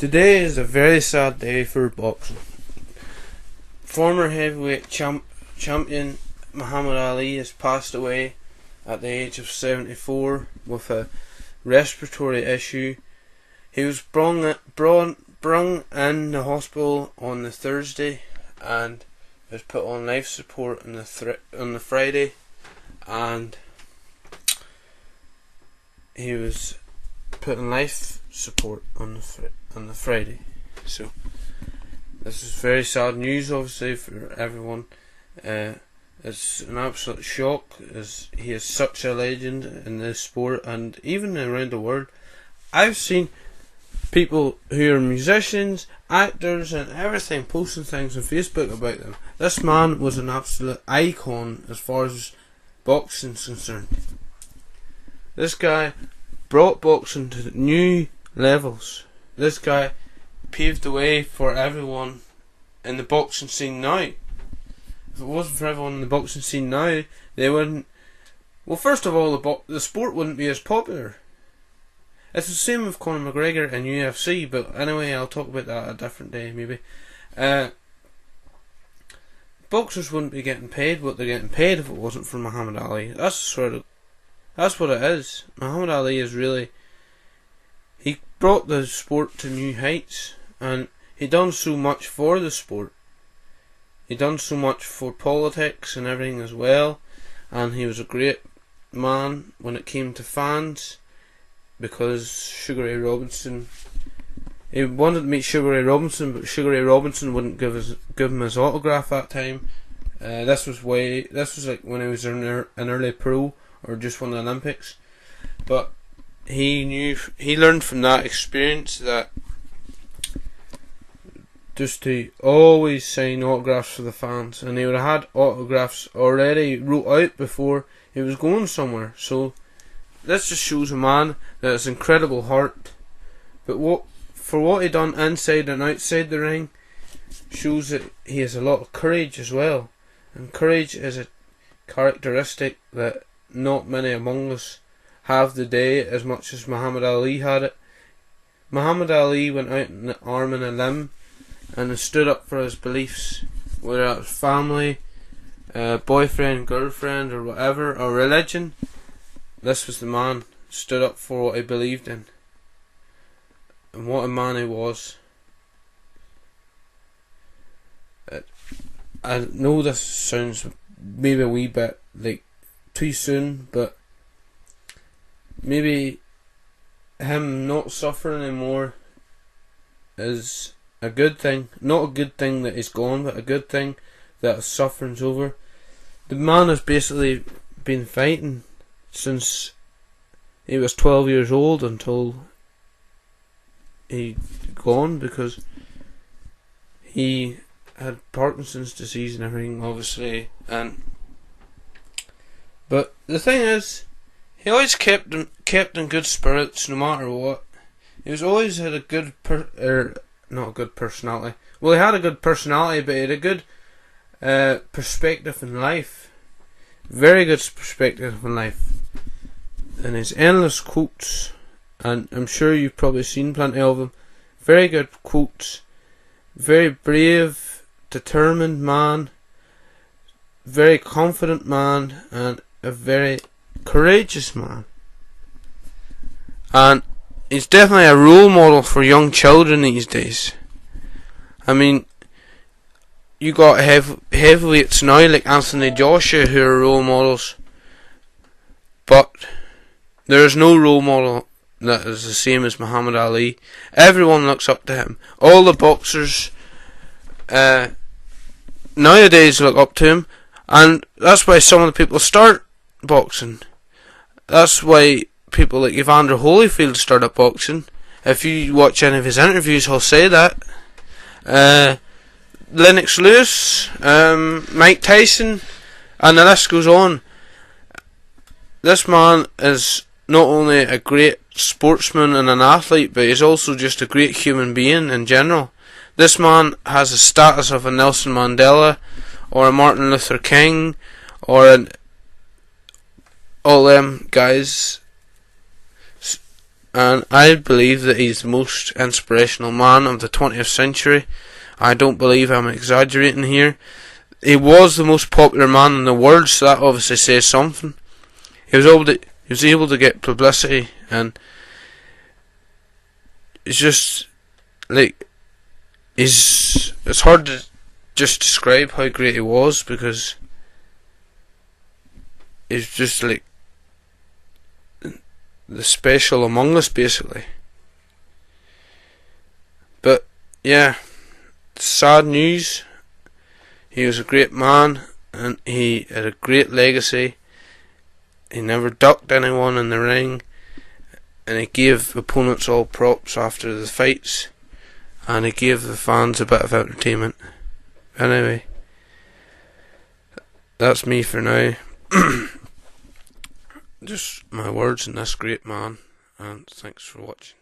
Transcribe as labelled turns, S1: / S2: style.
S1: Today is a very sad day for boxing. Former heavyweight champion Muhammad Ali has passed away at the age of 74 with a respiratory issue. He was brung in the hospital on the Thursday and was put on life support on the Friday, and he was put on life support on the Friday. So this is very sad news, obviously, for everyone. It's an absolute shock, as he is such a legend in this sport and even around the world. I've seen people who are musicians, actors and everything posting things on Facebook about them. This man was an absolute icon as far as boxing is concerned. This guy brought boxing to new levels. This guy paved the way for everyone in the boxing scene now. If it wasn't for everyone in the boxing scene now, they wouldn't. Well, first of all, the sport wouldn't be as popular. It's the same with Conor McGregor and UFC, but anyway, I'll talk about that a different day, maybe. Boxers wouldn't be getting paid what they're getting paid if it wasn't for Muhammad Ali. That's what it is. Muhammad Ali is really. He brought the sport to new heights, and he done so much for the sport. He done so much for politics and everything as well, and he was a great man when it came to fans, because Sugar Ray Robinson, he wanted to meet Sugar Ray Robinson, but Sugar Ray Robinson wouldn't give him his autograph that time. This was like when he was an early pro or just won the Olympics, but he learned from that experience that just to always sign autographs for the fans, and he would have had autographs already wrote out before he was going somewhere. So this just shows a man that has incredible heart, but what he done inside and outside the ring shows that he has a lot of courage as well, and courage is a characteristic that not many among us have today as much as Muhammad Ali had it. Muhammad Ali went out in arm and a limb and stood up for his beliefs, whether it was family, boyfriend, girlfriend or whatever, or religion. This was the man, stood up for what he believed in, and what a man he was. I know this sounds maybe a wee bit like too soon, but maybe him not suffering anymore is a good thing. Not a good thing that he's gone, but a good thing that his suffering's over. The man has basically been fighting since he was 12 years old until he gone, because he had Parkinson's disease and everything, obviously. But the thing is, he always kept in good spirits no matter what. He was always had a good not a good personality. Well, he had a good personality, but he had a good perspective in life. Very good perspective in life. And his endless quotes, and I'm sure you've probably seen plenty of them. Very good quotes. Very brave, determined man. Very confident man, and a very courageous man. And he's definitely a role model for young children these days. I mean, you got heavyweights now like Anthony Joshua who are role models, but there is no role model that is the same as Muhammad Ali. Everyone looks up to him. All the boxers nowadays look up to him, and that's why some of the people start boxing. That's why people like Evander Holyfield started boxing. If you watch any of his interviews, he'll say that. Lennox Lewis, Mike Tyson, and the list goes on. This man is not only a great sportsman and an athlete, but he's also just a great human being in general. This man has the status of a Nelson Mandela or a Martin Luther King or all them guys and I believe that he's the most inspirational man of the 20th century. I don't believe I'm exaggerating here. He was the most popular man in the world, so that obviously says something. He was able to get publicity, and it's just like it's hard to just describe how great he was, because he's just like the special among us, basically. But yeah, sad news. He was a great man, and he had a great legacy. He never ducked anyone in the ring, and he gave opponents all props after the fights, and he gave the fans a bit of entertainment. Anyway, that's me for now. Just my words on this great man, and thanks for watching.